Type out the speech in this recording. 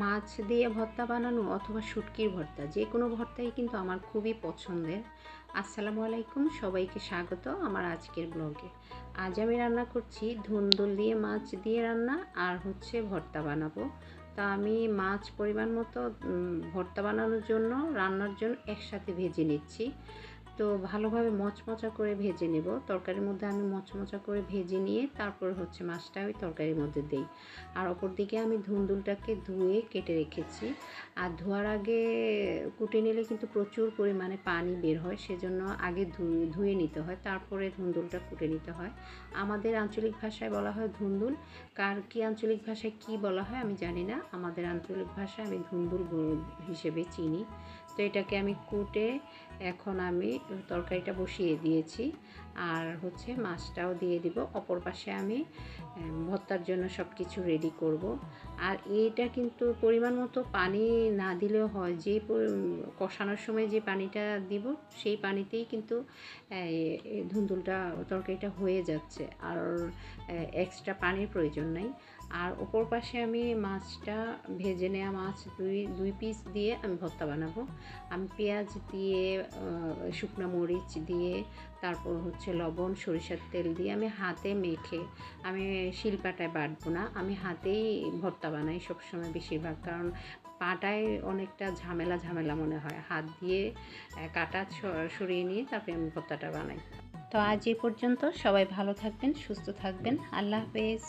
মাছ দিয়ে ভর্তা বানানো অথবা শুটকির ভর্তা, যে কোনো ভর্তাই কিন্তু আমার খুবই পছন্দের। আসসালামু আলাইকুম, সবাইকে স্বাগত আমার আজকের ব্লগে। আজ আমি রান্না করছি ধুন্দুল দিয়ে মাছ দিয়ে রান্না, আর হচ্ছে ভর্তা বানাবো। তা আমি মাছ পরিমাণ মতো ভর্তা বানানোর জন্য, রান্নার জন্য একসাথে ভেজে নিচ্ছি। তো ভালোভাবে মচমচা করে ভেজে নেব। তরকারির মধ্যে আমি মচমচা করে ভেজে নিয়ে তারপর হচ্ছে মাছটা ওই তরকারির মধ্যে দিই। আর অপর দিকে আমি ধুন্দুলটাকে ধুয়ে কেটে রেখেছি। আর ধোয়ার আগে কুটে নিলে কিন্তু প্রচুর পরিমাণে পানি বের হয়, সেজন্য আগে ধুয়ে নিতে হয়, তারপরে ধুন্দুলটা কুটে নিতে হয়। আমাদের আঞ্চলিক ভাষায় বলা হয় ধুন্দুল, কার কী আঞ্চলিক ভাষায় কী বলা হয় আমি জানি না। আমাদের আঞ্চলিক ভাষায় আমি ধুন্দুল হিসেবে চিনি। তো এটাকে আমি কুটে এখন আমি তরকারিটা বসিয়ে দিয়েছি, আর হচ্ছে মাছটাও দিয়ে দিব। অপর পাশে আমি ভর্তার জন্য সব কিছু রেডি করব। আর এইটা কিন্তু পরিমাণ মতো পানি না দিলেও হয়, যে কষানোর সময় যে পানিটা দিব সেই পানিতেই কিন্তু ধুন্দুলটা তরকারিটা হয়ে যাচ্ছে, আর এক্সট্রা পানির প্রয়োজন নাই। আর ওপর পাশে আমি মাছটা, ভেজে নেওয়া মাছ দুই পিস দিয়ে আমি ভর্তা বানাবো। আমি পেঁয়াজ দিয়ে, শুকনো মরিচ দিয়ে, তারপর হচ্ছে লবণ সরিষার তেল দিয়ে আমি হাতে মেখে, আমি শিলপাটায় বাটবো না, আমি হাতেই ভর্তা বানাই সবসময় বেশিরভাগ। কারণ পাটায় অনেকটা ঝামেলা ঝামেলা মনে হয়, হাত দিয়ে কাটা সরিয়ে নিয়ে তারপরে আমি ভর্তাটা বানাই। তো আজ এ পর্যন্ত, সবাই ভালো থাকবেন, সুস্থ থাকবেন, আল্লাহ হাফেজ।